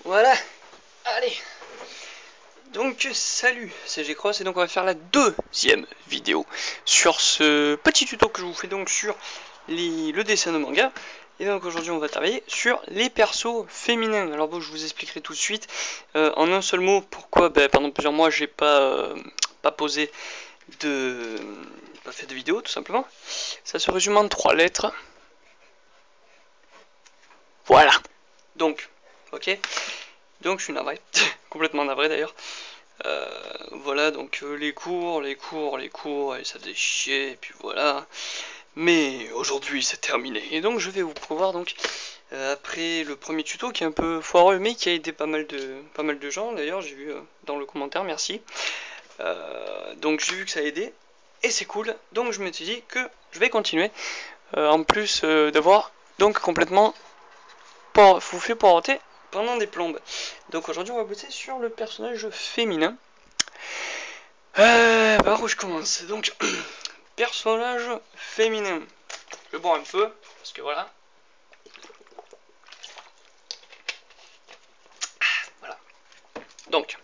Voilà, allez. Donc salut, c'est G-Cross et donc on va faire la deuxième vidéo sur ce petit tuto que je vous fais donc sur le dessin de manga. Et donc aujourd'hui on va travailler sur les persos féminins. Alors bon, je vous expliquerai tout de suite en un seul mot pourquoi pendant plusieurs mois j'ai pas fait de vidéo tout simplement. Ça se résume en 3 lettres. Voilà. Donc, ok. Donc je suis navré, complètement navré d'ailleurs. Voilà, donc les cours, et ça faisait chier, et puis voilà. Mais aujourd'hui c'est terminé. Et donc je vais vous prévoir donc après le premier tuto qui est un peu foireux, mais qui a aidé pas mal de gens d'ailleurs, j'ai vu dans le commentaire, merci. Donc j'ai vu que ça a aidé, et c'est cool, donc je me suis dit que je vais continuer. En plus d'avoir donc complètement vous fait poireauter pendant des plombes. Donc aujourd'hui on va bosser sur le personnage féminin. Par où je commence? Donc personnage féminin. Je bois un peu parce que voilà. Voilà. Donc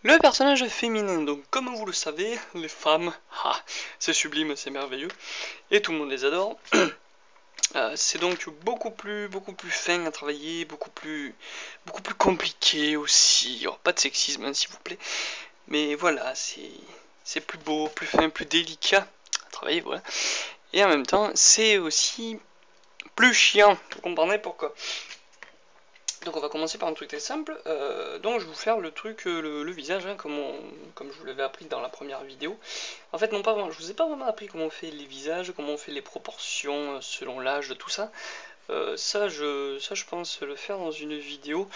le personnage féminin. Donc comme vous le savez, les femmes, c'est sublime, c'est merveilleux et tout le monde les adore. C'est donc beaucoup plus fin à travailler, beaucoup plus compliqué aussi. Alors, pas de sexisme hein, s'il vous plaît, mais voilà, c'est plus beau, plus fin, plus délicat à travailler, voilà. Et en même temps, c'est aussi plus chiant. Vous comprenez pourquoi? Donc on va commencer par un truc très simple. Donc je vais vous faire le truc, le visage, hein, comme je vous l'avais appris dans la première vidéo. En fait, non pas vraiment, je vous ai pas vraiment appris comment on fait les visages, comment on fait les proportions selon l'âge, tout ça. Ça, je pense le faire dans une vidéo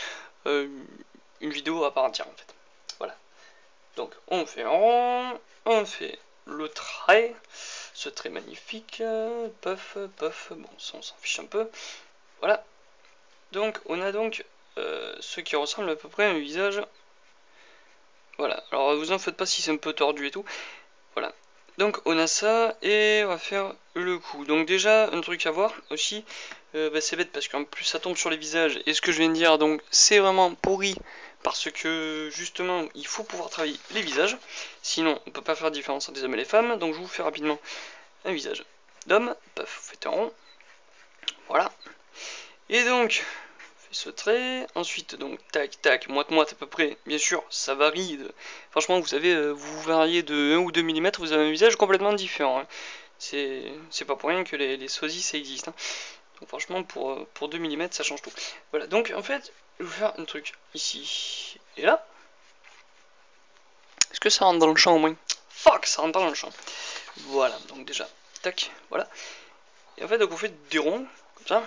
à part entière en fait. Voilà. Donc on fait un rond, on fait le trait, ce trait magnifique, puff, bon ça on s'en fiche un peu. Voilà. Donc on a donc ce qui ressemble à peu près à un visage. Voilà, alors vous en faites pas si c'est un peu tordu et tout. Voilà, donc on a ça et on va faire le cou. Donc déjà un truc à voir aussi, c'est bête parce qu'en plus ça tombe sur les visages. Et ce que je viens de dire, donc c'est vraiment pourri parce que justement il faut pouvoir travailler les visages. Sinon on peut pas faire la différence entre les hommes et les femmes. Donc je vous fais rapidement un visage d'homme. Paf, vous faites un rond. Voilà. Et donc ce trait, ensuite donc tac tac, moite à peu près, bien sûr ça varie, franchement vous savez, vous variez de 1 ou 2 mm, vous avez un visage complètement différent, hein. C'est pas pour rien que les sosies ça existe, hein. Donc franchement pour 2 mm ça change tout. Voilà, donc en fait je vais vous faire un truc ici et là. Est-ce que ça rentre dans le champ au moins? Fuck, ça rentre dans le champ. Voilà, donc déjà tac, voilà. Et en fait donc vous faites des ronds comme ça.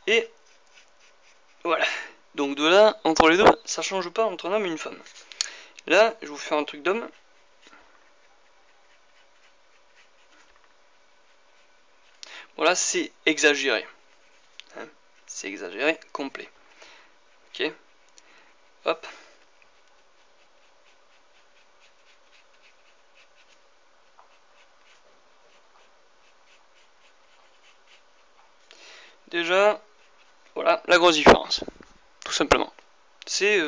Et voilà, donc de là, entre les deux, ça change pas entre un homme et une femme. Là, je vais vous faire un truc d'homme. Voilà, c'est exagéré. Hein, c'est exagéré, complet. Ok. Hop. Déjà, voilà la grosse différence. Tout simplement. C'est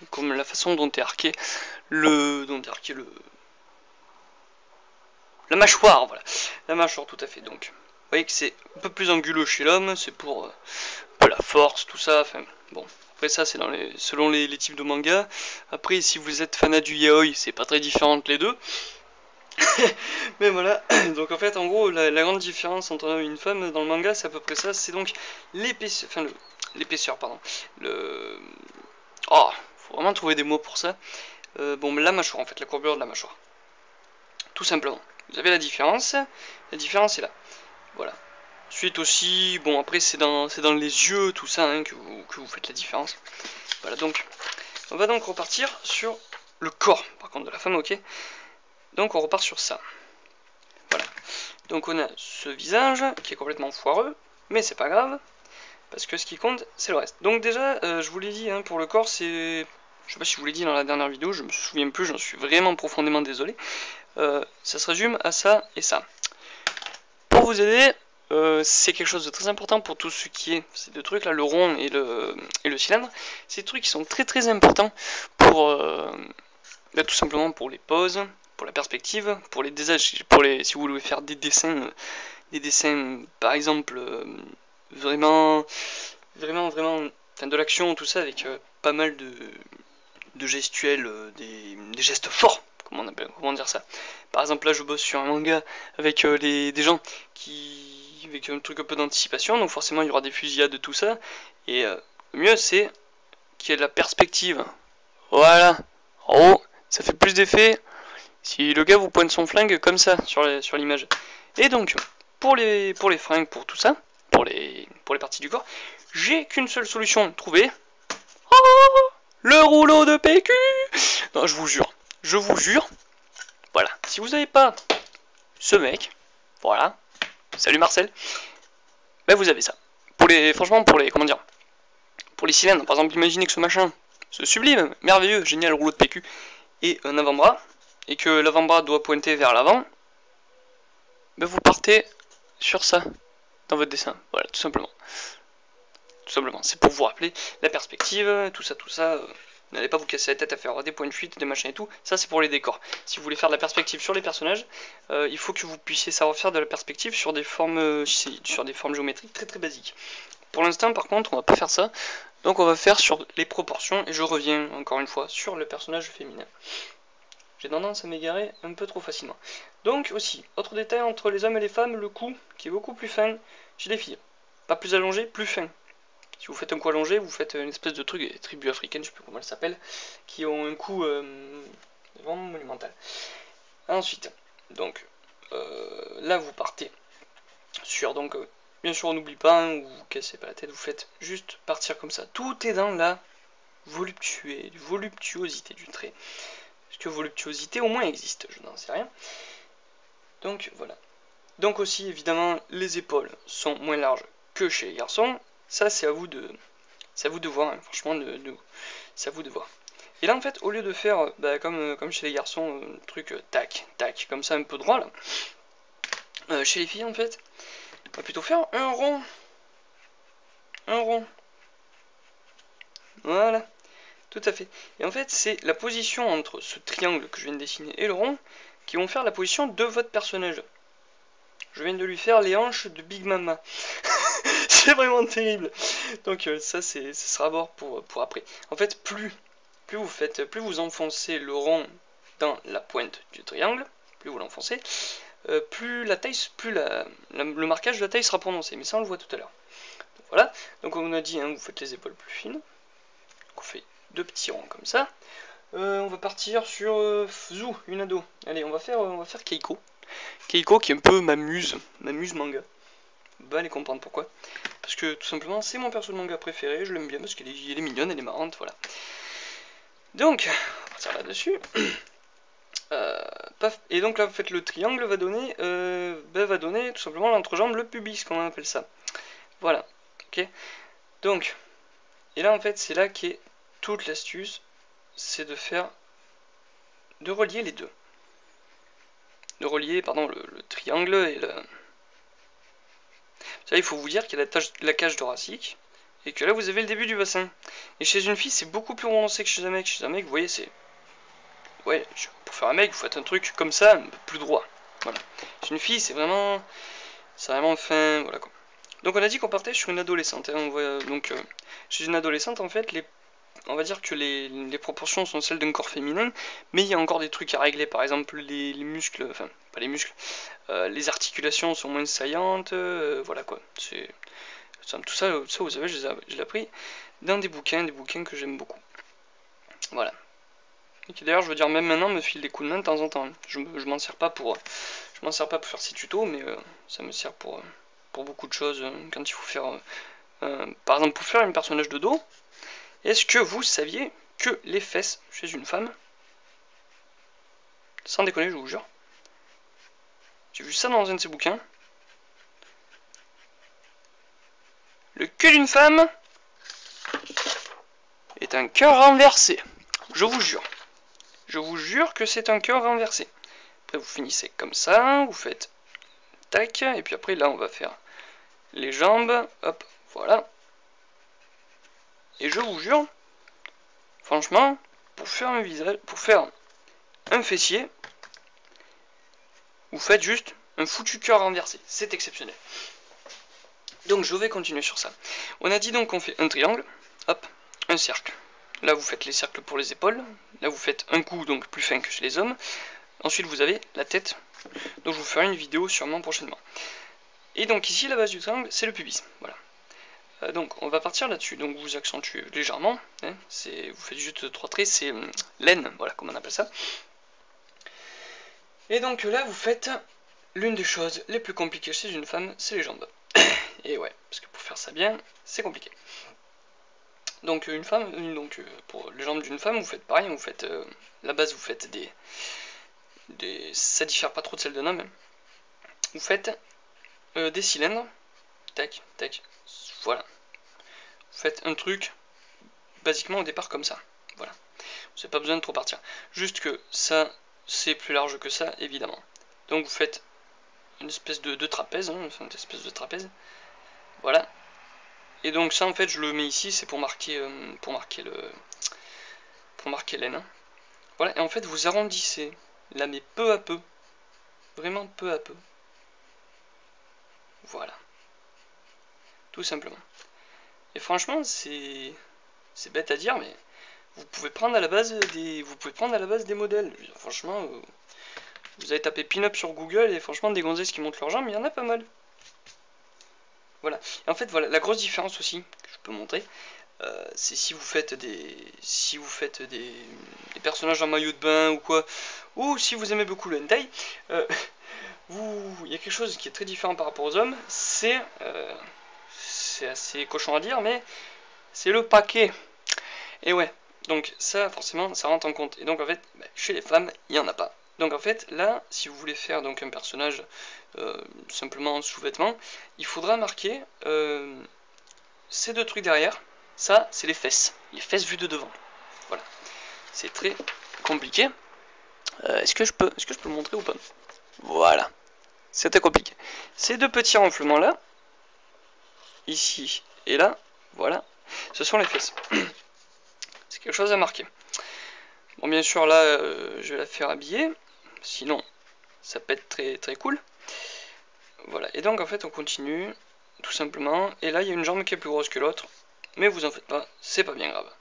comme la façon dont est arqué la mâchoire, voilà. La mâchoire, tout à fait. Donc, vous voyez que c'est un peu plus anguleux chez l'homme, c'est pour un peu la force, tout ça. Enfin, bon. Après ça, c'est selon les types de manga. Après, si vous êtes fanat du yaoi, c'est pas très différent entre les deux. Mais voilà, donc en fait, en gros, la grande différence entre un homme et une femme dans le manga, c'est à peu près ça. C'est donc l'épaisseur, enfin l'épaisseur, pardon. Oh, faut vraiment trouver des mots pour ça. Bon, la mâchoire, en fait, la courbure de la mâchoire. Tout simplement. Vous avez la différence est là. Voilà. Ensuite aussi, bon après c'est dans les yeux, tout ça, hein, que vous faites la différence. Voilà, donc on va donc repartir sur le corps, par contre de la femme, ok. Donc on repart sur ça. Voilà. Donc on a ce visage qui est complètement foireux, mais c'est pas grave, parce que ce qui compte, c'est le reste. Donc déjà, je vous l'ai dit, hein, pour le corps, c'est je sais pas si je vous l'ai dit dans la dernière vidéo, je me souviens plus, j'en suis vraiment profondément désolé. Ça se résume à ça et ça. Pour vous aider, c'est quelque chose de très important pour tout ce qui est ces deux trucs là, le rond et le cylindre. Ces trucs qui sont très importants pour là, tout simplement pour les poses, pour la perspective, pour les si vous voulez faire des dessins par exemple vraiment, enfin, de l'action, tout ça avec pas mal de gestuels, des gestes forts, comment dire ça. Par exemple là je bosse sur un manga avec des gens avec un truc un peu d'anticipation, donc forcément il y aura des fusillades, tout ça, et le mieux c'est qu'il y ait de la perspective. Voilà, en haut, ça fait plus d'effet si le gars vous pointe son flingue comme ça sur l'image. Et donc, pour les fringues, pour tout ça, pour les parties du corps, j'ai qu'une seule solution trouvée. Oh, le rouleau de PQ. Non, je vous jure, voilà, si vous n'avez pas ce mec, voilà, salut Marcel, ben vous avez ça. Franchement, comment dire, pour les cylindres, par exemple, imaginez que ce machin, ce sublime, merveilleux, génial rouleau de PQ, et un avant-bras, et que l'avant-bras doit pointer vers l'avant, ben vous partez sur ça dans votre dessin, voilà, tout simplement. Tout simplement, c'est pour vous rappeler la perspective, tout ça, n'allez pas vous casser la tête à faire des points de fuite, des machins et tout, ça c'est pour les décors. Si vous voulez faire de la perspective sur les personnages, il faut que vous puissiez savoir faire de la perspective sur des formes géométriques très basiques. Pour l'instant par contre on va pas faire ça, donc on va faire sur les proportions, et je reviens encore une fois sur le personnage féminin. J'ai tendance à m'égarer un peu trop facilement. Donc aussi, autre détail entre les hommes et les femmes, le cou qui est beaucoup plus fin chez les filles. Pas plus allongé, plus fin. Si vous faites un cou allongé, vous faites une espèce de truc, des tribus africaines, je sais plus comment elles s'appellent, qui ont un cou vraiment monumental. Ensuite, donc, là vous partez sur, donc, bien sûr on n'oublie pas, hein, vous cassez pas la tête, vous faites juste partir comme ça. Tout est dans la voluptuosité du trait. Est-ce que voluptuosité au moins existe? Je n'en sais rien. Donc voilà. Donc aussi évidemment les épaules sont moins larges que chez les garçons. Ça c'est à vous de voir, hein. Franchement c'est à vous de voir. Et là en fait au lieu de faire comme chez les garçons, un truc tac tac comme ça un peu droit là, chez les filles en fait on va plutôt faire un rond. Voilà. Tout à fait. Et en fait, c'est la position entre ce triangle que je viens de dessiner et le rond qui vont faire la position de votre personnage. Je viens de lui faire les hanches de Big Mama. C'est vraiment terrible. Donc ça sera à voir pour après. En fait, plus vous enfoncez le rond dans la pointe du triangle, plus vous l'enfoncez, plus le marquage de la taille sera prononcé. Mais ça on le voit tout à l'heure. Voilà. Donc on a dit, hein, vous faites les épaules plus fines. Donc on fait deux petits ronds comme ça. On va partir sur Zou, une ado. Allez, on va faire Keiko. Keiko qui est un peu ma muse manga. Bah, allez comprendre pourquoi. Parce que tout simplement, c'est mon perso de manga préféré. Je l'aime bien parce qu'elle est mignonne, elle est marrante, voilà. Donc, on va partir là-dessus. Paf. Et donc là, vous faites le triangle, va donner tout simplement l'entrejambe, le pubis, comme on appelle ça. Voilà. Ok. Donc, et là en fait, c'est là qu'est toute l'astuce, c'est de relier les deux. De relier, pardon, le triangle et le... Ça, il faut vous dire qu'il y a la cage thoracique, et que là vous avez le début du bassin. Et chez une fille, c'est beaucoup plus renoncé que chez un mec. Chez un mec, vous voyez, c'est... Ouais, pour faire un mec, vous faites un truc comme ça, un peu plus droit. Voilà. Chez une fille, c'est vraiment fin, voilà quoi. Donc on a dit qu'on partait sur une adolescente. Hein. On voit, donc, chez une adolescente, en fait, on va dire que les proportions sont celles d'un corps féminin, mais il y a encore des trucs à régler. Par exemple, les muscles, enfin, pas les muscles, les articulations sont moins saillantes, voilà quoi. Tout ça, vous savez, je l'ai appris dans des bouquins que j'aime beaucoup. Voilà. Et qui d'ailleurs, je veux dire, même maintenant, me file des coups de main de temps en temps. Je m'en sers pas pour faire ces tutos, mais ça me sert pour beaucoup de choses. Quand il faut faire, par exemple, pour faire un personnage de dos. Est-ce que vous saviez que les fesses chez une femme, sans déconner, je vous jure, j'ai vu ça dans un de ces bouquins, le cul d'une femme est un cœur renversé. je vous jure que c'est un cœur renversé. Après vous finissez comme ça, vous faites tac, et puis après là on va faire les jambes, hop, voilà. Et je vous jure, franchement, pour faire un visage, pour faire un fessier, vous faites juste un foutu cœur renversé, c'est exceptionnel. Donc je vais continuer sur ça. On a dit donc qu'on fait un triangle, hop, un cercle. Là vous faites les cercles pour les épaules, là vous faites un cou donc plus fin que chez les hommes. Ensuite vous avez la tête, donc je vous ferai une vidéo sûrement prochainement. Et donc ici la base du triangle c'est le pubis, voilà. Donc on va partir là-dessus, donc vous accentuez légèrement, hein, vous faites juste 3 traits, c'est l'aine, voilà comme on appelle ça. Et donc là vous faites l'une des choses les plus compliquées chez une femme, c'est les jambes. Et ouais, parce que pour faire ça bien, c'est compliqué. Donc une femme, pour les jambes d'une femme, vous faites pareil, vous faites la base, vous faites ça diffère pas trop de celle d'un homme. Vous faites des cylindres, tac, tac, voilà. Vous faites un truc, basiquement au départ comme ça, voilà. Vous n'avez pas besoin de trop partir. Juste que ça, c'est plus large que ça, évidemment. Donc vous faites une espèce de trapèze, hein, une espèce de trapèze, voilà. Et donc ça en fait je le mets ici, c'est pour marquer l'aine. Hein. Voilà, et en fait vous arrondissez là mais peu à peu. Vraiment peu à peu. Voilà. Tout simplement. Et franchement c'est bête à dire mais vous pouvez prendre à la base des modèles. Franchement vous avez tapé pin-up sur Google et franchement des gonzesses qui montent leurs jambes, il y en a pas mal. Voilà. Et en fait voilà, la grosse différence aussi que je peux montrer. C'est si vous faites des personnages en maillot de bain ou quoi, ou si vous aimez beaucoup le hentai, il y a quelque chose qui est très différent par rapport aux hommes, c'est assez cochon à dire, mais c'est le paquet. Et ouais, donc ça forcément ça rentre en compte. Et donc en fait, chez les femmes, il n'y en a pas. Donc en fait, là, si vous voulez faire donc un personnage simplement en sous-vêtements, il faudra marquer ces deux trucs derrière. Ça, c'est les fesses vues de devant. Voilà, c'est très compliqué. Est-ce que je peux le montrer ou pas? Voilà, c'était compliqué. Ces deux petits renflements là, ici et là, voilà, ce sont les fesses. C'est quelque chose à marquer. Bon, bien sûr, là, je vais la faire habiller, sinon, ça peut être très très cool. Voilà, et donc en fait, on continue, tout simplement. Et là, il y a une jambe qui est plus grosse que l'autre, mais vous en faites pas, c'est pas bien grave.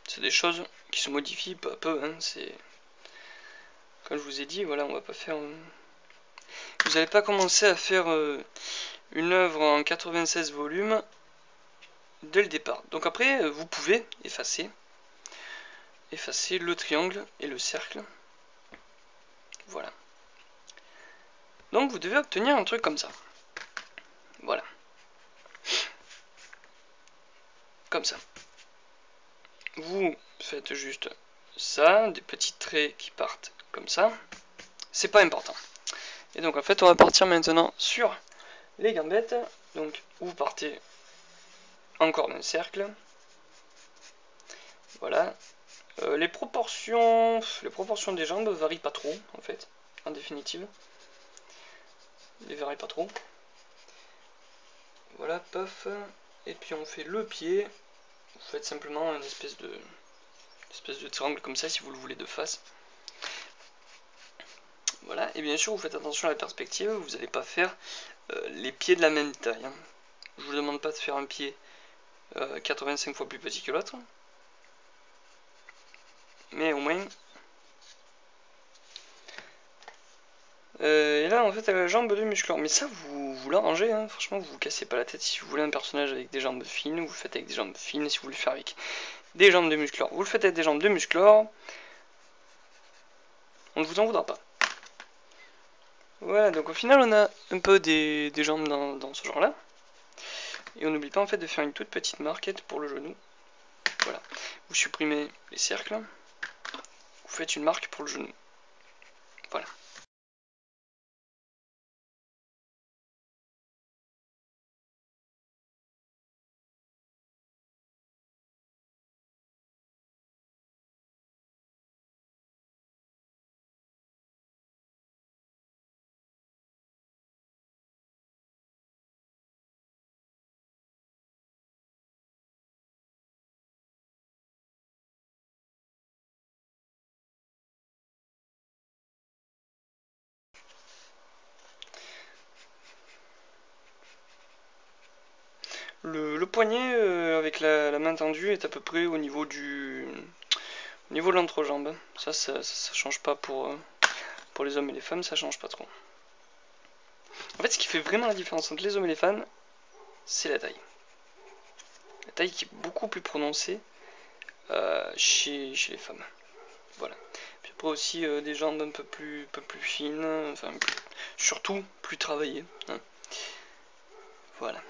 C'est des choses qui se modifient peu à peu, hein, c'est... Comme je vous ai dit, voilà, on va pas faire... Vous n'allez pas commencer à faire une œuvre en 96 volumes dès le départ. Donc après, vous pouvez effacer le triangle et le cercle. Voilà. Donc vous devez obtenir un truc comme ça. Voilà. Comme ça. Vous faites juste ça, des petits traits qui partent comme ça. C'est pas important. Et donc en fait, on va partir maintenant sur les gambettes. Donc vous partez encore d'un cercle. Voilà. Les proportions des jambes varient pas trop, en fait, en définitive. Les varient pas trop. Voilà, paf. Et puis on fait le pied. Vous faites simplement une espèce de triangle comme ça si vous le voulez de face. Voilà, et bien sûr vous faites attention à la perspective, vous n'allez pas faire les pieds de la même taille. Hein. Je vous demande pas de faire un pied 85 fois plus petit que l'autre. Mais au moins... et là en fait elle a la jambe de musclore. Mais ça vous l'arrangez, hein. Franchement vous cassez pas la tête. Si vous voulez un personnage avec des jambes fines, vous le faites avec des jambes fines. Si vous voulez le faire avec des jambes de musclore, vous le faites avec des jambes de musclore. On ne vous en voudra pas. Voilà, donc au final on a un peu des jambes dans ce genre là. Et on n'oublie pas en fait de faire une toute petite marquette pour le genou. Voilà, vous supprimez les cercles, vous faites une marque pour le genou. Voilà. Le poignet avec la main tendue est à peu près au niveau au niveau de l'entrejambe. Ça change pas pour les hommes et les femmes, ça change pas trop. En fait, ce qui fait vraiment la différence entre les hommes et les femmes, c'est la taille. La taille qui est beaucoup plus prononcée chez les femmes. Voilà. Puis après aussi des jambes un peu plus fines, enfin surtout plus travaillées. Hein. Voilà.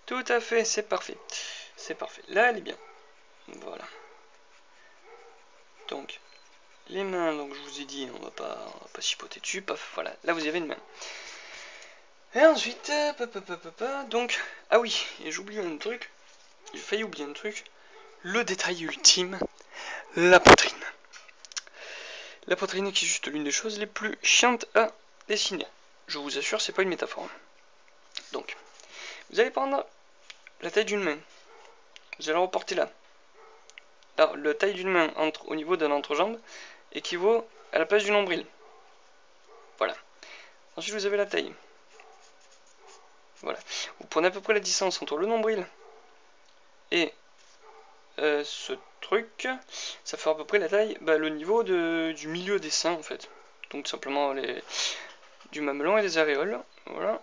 Tout à fait, c'est parfait. C'est parfait. Là, elle est bien. Voilà. Donc, les mains, donc je vous ai dit, on va pas chipoter dessus. Paf, voilà. Là, vous avez une main. Et ensuite, donc, ah oui, et j'oublie un truc. J'ai failli oublier un truc. Le détail ultime, la poitrine. La poitrine qui est juste l'une des choses les plus chiantes à dessiner. Je vous assure, c'est pas une métaphore. Donc, vous allez prendre la taille d'une main. Vous allez la reporter là. Alors, la taille d'une main au niveau de l'entrejambe équivaut à la place du nombril. Voilà. Ensuite, vous avez la taille. Voilà. Vous prenez à peu près la distance entre le nombril et ce truc. Ça fait à peu près la taille, le niveau du milieu des seins en fait. Donc simplement du mamelon et des aréoles. Voilà.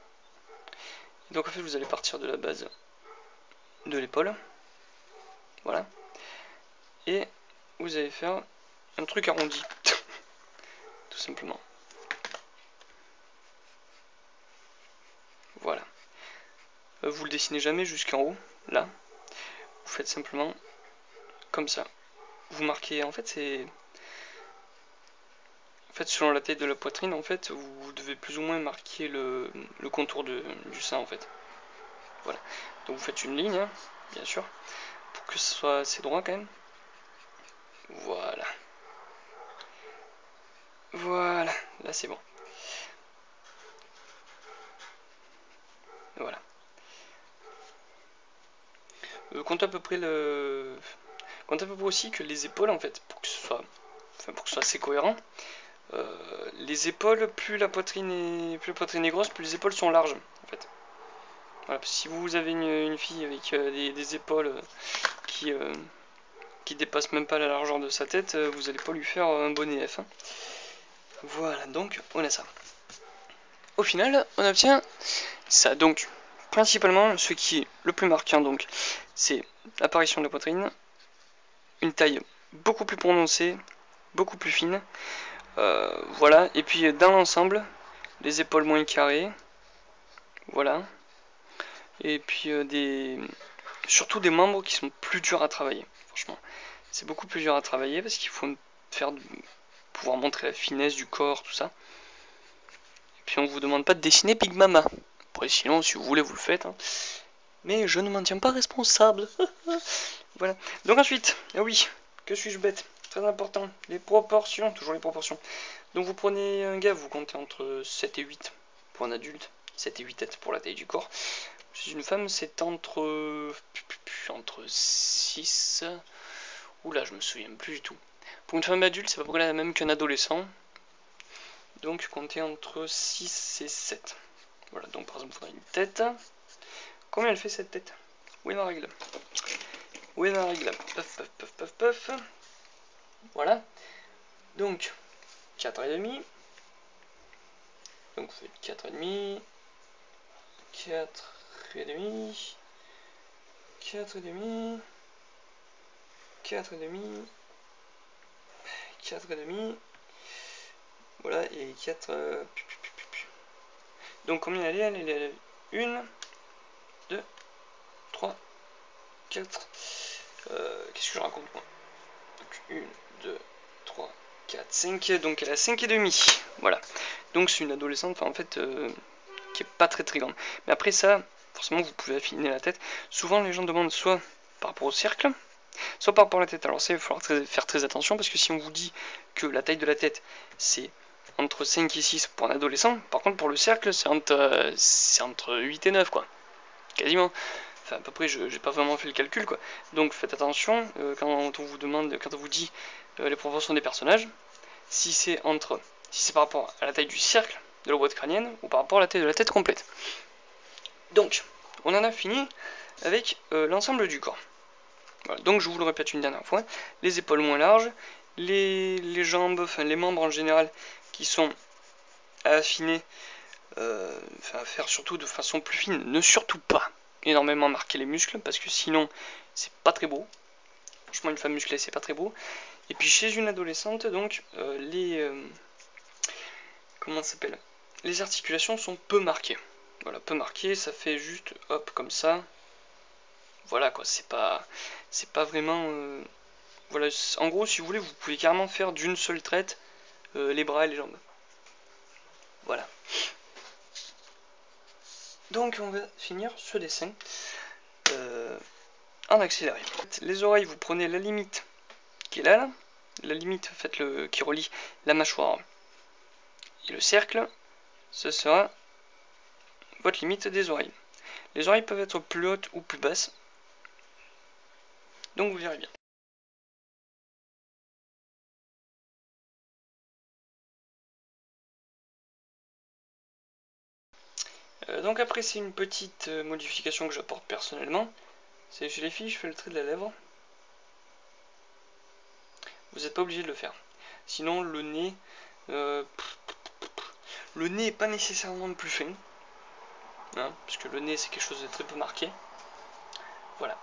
Donc en fait, vous allez partir de la base de l'épaule. Voilà. Et vous allez faire un truc arrondi. Tout simplement. Voilà. Vous le dessinez jamais jusqu'en haut, là. Vous faites simplement comme ça. Vous marquez, en fait, c'est... En fait, selon la taille de la poitrine, en fait, vous devez plus ou moins marquer le contour du sein, en fait. Voilà. Donc vous faites une ligne, hein, bien sûr, pour que ce soit assez droit quand même. Voilà. Voilà. Là, c'est bon. Voilà. Compte à peu près aussi que les épaules, en fait, pour que ce soit assez cohérent. Les épaules, plus la poitrine est grosse, plus les épaules sont larges, en fait. Voilà, si vous avez une fille avec des épaules qui dépassent même pas la largeur de sa tête, vous n'allez pas lui faire un bonnet F. Hein. Voilà, donc on a ça. Au final, on obtient ça. Donc, principalement, ce qui est le plus marquant, donc, c'est l'apparition de la poitrine, une taille beaucoup plus prononcée, beaucoup plus fine. Voilà, et puis dans l'ensemble, les épaules moins carrées. Voilà. Et puis surtout des membres qui sont plus durs à travailler. Franchement, c'est beaucoup plus dur à travailler parce qu'il faut pouvoir montrer la finesse du corps, tout ça. Et puis on vous demande pas de dessiner Big Mama. Après, sinon, si vous voulez, vous le faites. Hein. Mais je ne m'en tiens pas responsable. Voilà. Donc ensuite, ah oui, que suis-je bête. Très important, les proportions, toujours les proportions. Donc vous prenez un gars, vous comptez entre 7 et 8 pour un adulte, 7 et 8 têtes pour la taille du corps. Chez une femme, c'est entre 6... Oula, je me souviens plus du tout. Pour une femme adulte, c'est à peu près la même qu'un adolescent. Donc comptez entre 6 et 7. Voilà, donc par exemple, il faudra une tête. Combien elle fait cette tête? Où est ma règle? Où est ma règle? Paf, paf, paf, paf, paf. Voilà. Donc, 4,5. Donc, vous faites 4,5. 4,5. 4,5. 4,5. 4,5. Voilà, et 4. Donc, combien elle est? Elle est 1, 2, 3, 4. Qu'est-ce que je raconte moi? Donc, 1, 2, 3, 4, 5. Donc, elle a 5,5. Voilà. Donc, c'est une adolescente, enfin, en fait, qui est pas très très grande. Mais après ça, forcément, vous pouvez affiner la tête. Souvent, les gens demandent soit par rapport au cercle, soit par rapport à la tête. Alors ça, il va falloir faire très attention, parce que si on vous dit que la taille de la tête, c'est entre 5 et 6 pour un adolescent, par contre, pour le cercle, c'est entre 8 et 9, quoi. Quasiment. enfin à peu près, j'ai pas vraiment fait le calcul quoi. Donc faites attention quand on vous demande, quand on vous dit les proportions des personnages, si c'est par rapport à la taille du cercle de la boîte crânienne ou par rapport à la taille de la tête complète. Donc, on en a fini avec l'ensemble du corps. Voilà, donc je vous le répète une dernière fois, les épaules moins larges, les jambes, enfin les membres en général qui sont à affiner, à faire surtout de façon plus fine, ne surtout pas énormément marquer les muscles parce que sinon c'est pas très beau. Franchement, une femme musclée c'est pas très beau. Et puis chez une adolescente, donc comment ça s'appelle, les articulations sont peu marquées. Voilà, peu marquées, ça fait juste hop comme ça. Voilà quoi, c'est pas vraiment. Voilà, en gros, si vous voulez, vous pouvez carrément faire d'une seule traite les bras et les jambes. Voilà. Donc on va finir ce dessin en accéléré. Les oreilles, vous prenez la limite qui est là, la limite faites-le qui relie la mâchoire et le cercle, ce sera votre limite des oreilles. Les oreilles peuvent être plus hautes ou plus basses, donc vous verrez bien. Donc après c'est une petite modification que j'apporte personnellement. C'est chez les filles, je fais le trait de la lèvre. Vous n'êtes pas obligé de le faire. Sinon le nez est pas nécessairement le plus fin. Hein, parce que le nez c'est quelque chose de très peu marqué. Voilà.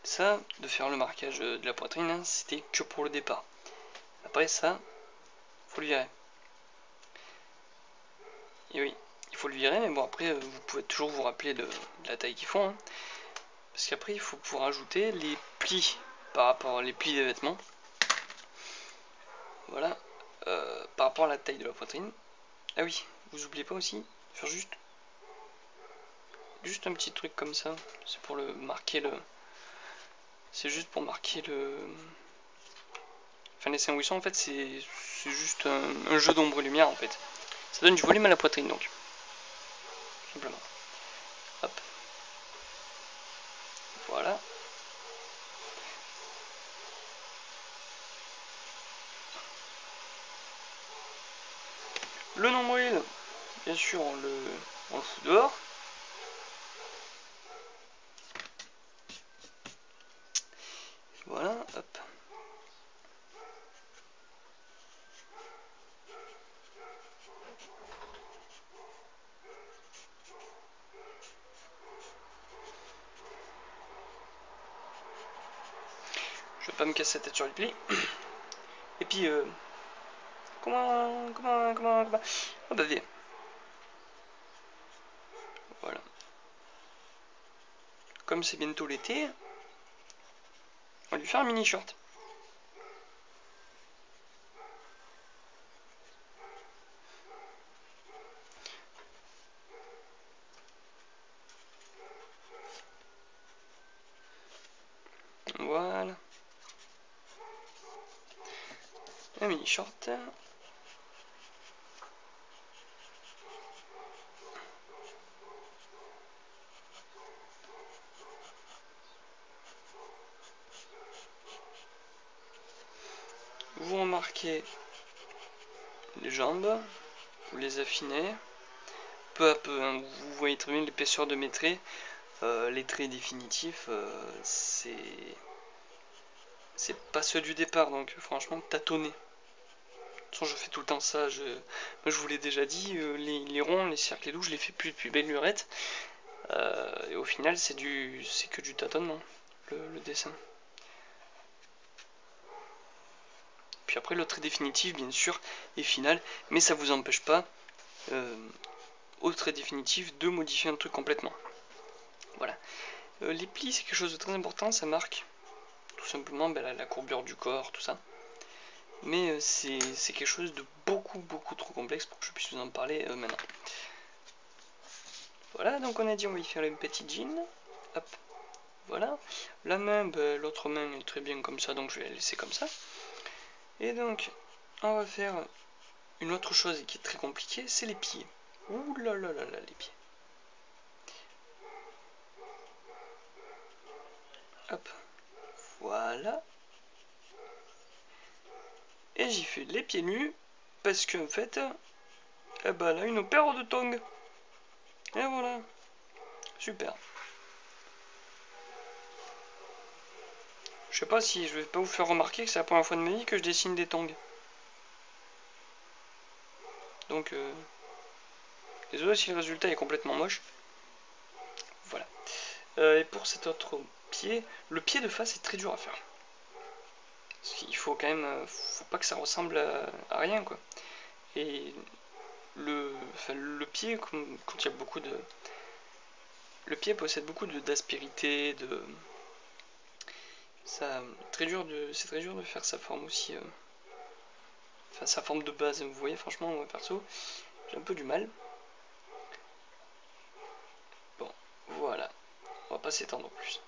Ça, de faire le marquage de la poitrine, hein, c'était que pour le départ. Après ça, faut le virer. Et oui, il faut le virer, mais bon après, vous pouvez toujours vous rappeler de la taille qu'ils font. Hein, parce qu'après, il faut pouvoir ajouter les plis par rapport aux plis des vêtements. Voilà, par rapport à la taille de la poitrine. Ah oui, vous oubliez pas aussi, faire juste un petit truc comme ça. C'est pour le marquer le... C'est juste pour marquer le... Enfin les seins où ils sont en fait c'est juste un jeu d'ombre et lumière en fait. Ça donne du volume à la poitrine donc. Simplement. Hop. Voilà. Le nombril, bien sûr on le fout dehors. Voilà, hop. Je vais pas me casser la tête sur les plis. Et puis, comment... Ah bah viens. Voilà. Comme c'est bientôt l'été, on va lui faire un mini short. Voilà. Un mini short. Vous remarquez les jambes, vous les affinez. Peu à peu, hein, vous voyez très bien l'épaisseur de mes traits. Les traits définitifs, c'est pas ceux du départ, donc franchement, tâtonnez. De toute façon, je fais tout le temps ça. Moi, je vous l'ai déjà dit, les ronds, les cercles et loups, je les fais plus depuis belle lurette. Et au final, c'est que du tâtonnement, le dessin. Puis après, le trait définitif, bien sûr, est final, mais ça vous empêche pas, au trait définitif, de modifier un truc complètement. Voilà. Les plis, c'est quelque chose de très important, ça marque tout simplement la courbure du corps, tout ça. Mais c'est quelque chose de beaucoup trop complexe pour que je puisse vous en parler maintenant. Voilà, donc on a dit on va y faire une petite jean. Hop, voilà. La main, l'autre main est très bien comme ça, donc je vais la laisser comme ça. Et donc, on va faire une autre chose qui est très compliquée, c'est les pieds. Ouh là là là là, les pieds. Hop, voilà. Et j'y fais les pieds nus, parce qu'en fait, eh ben là, une paire de tongs. Et voilà, super. Je sais pas si je vais pas vous faire remarquer que c'est la première fois de ma vie que je dessine des tongs. Donc, désolé si le résultat est complètement moche. Voilà. Et pour cet autre pied, le pied de face est très dur à faire. Parce qu'il faut quand même, faut pas que ça ressemble à rien, quoi. Et le pied, quand il y a beaucoup de, le pied possède beaucoup d'aspérité, ça, c'est très dur de faire sa forme aussi, enfin sa forme de base. Vous voyez, franchement, moi perso, j'ai un peu du mal. Bon, voilà, on va pas s'étendre plus.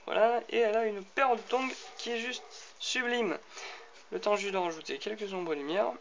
Voilà, et elle a une paire de tongs qui est juste sublime. Le temps juste de rajouter quelques ombres et lumières.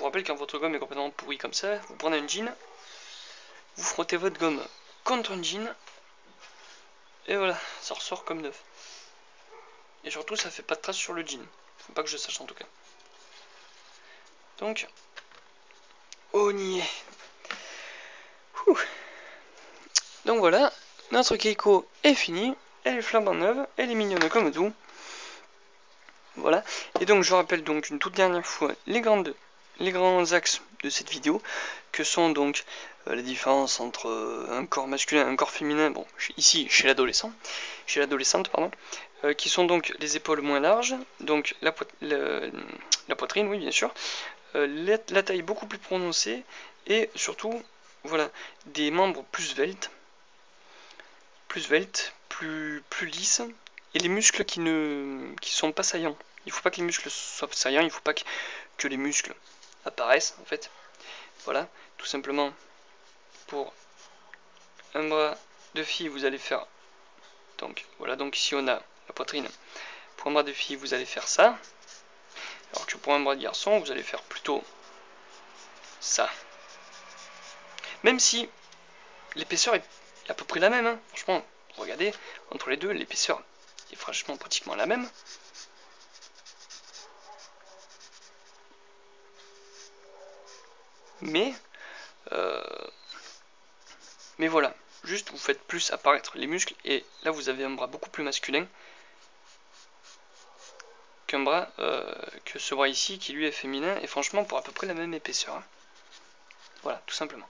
vous rappelle quand votre gomme est complètement pourrie comme ça, vous prenez un jean, vous frottez votre gomme contre un jean, et voilà, ça ressort comme neuf. Et surtout, ça fait pas de traces sur le jean. Faut pas que je sache en tout cas. Donc, on y est. Ouh. Donc voilà, notre Keiko est finie. Elle est flambant neuve, elle est mignonne comme tout. Voilà. Et donc, je rappelle donc une toute dernière fois les grands axes de cette vidéo, que sont donc la différence entre un corps masculin et un corps féminin, bon, ici chez l'adolescente, pardon, qui sont donc les épaules moins larges, donc la poitrine, oui bien sûr, la taille beaucoup plus prononcée, et surtout, voilà, des membres plus sveltes, plus lisses, et les muscles qui sont pas saillants. Il ne faut pas que les muscles soient saillants, il ne faut pas que les muscles apparaissent en fait. Voilà, tout simplement pour un bras de fille vous allez faire, donc voilà, donc ici on a la poitrine. Pour un bras de fille vous allez faire ça, alors que pour un bras de garçon vous allez faire plutôt ça. Même si l'épaisseur est à peu près la même, hein. Franchement, regardez, entre les deux, l'épaisseur est franchement pratiquement la même. Mais voilà, juste vous faites plus apparaître les muscles, et là vous avez un bras beaucoup plus masculin qu'un bras, que ce bras ici qui lui est féminin, et franchement pour à peu près la même épaisseur. Hein. Voilà, tout simplement.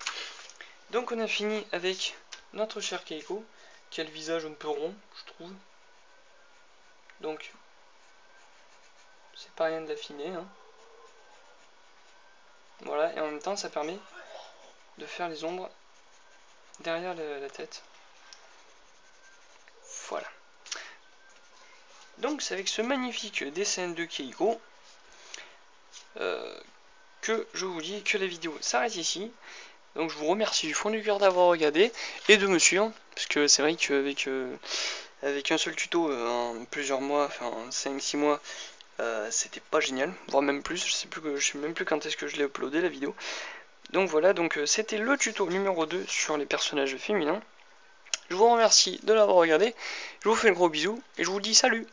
Donc on a fini avec notre cher Keiko, qui a le visage un peu rond, je trouve. Donc, c'est pas rien de l'affiner. Hein. Voilà, et en même temps ça permet de faire les ombres derrière la tête. Voilà. Donc c'est avec ce magnifique dessin de Keiko que je vous dis que la vidéo s'arrête ici. Donc je vous remercie du fond du cœur d'avoir regardé et de me suivre, parce que c'est vrai qu'avec avec un seul tuto en plusieurs mois, enfin en 5-6 mois, c'était pas génial, voire même plus, je sais même plus quand est-ce que je l'ai uploadé la vidéo. Donc voilà, donc c'était le tuto numéro 2 sur les personnages féminins. Je vous remercie de l'avoir regardé, je vous fais un gros bisou et je vous dis salut.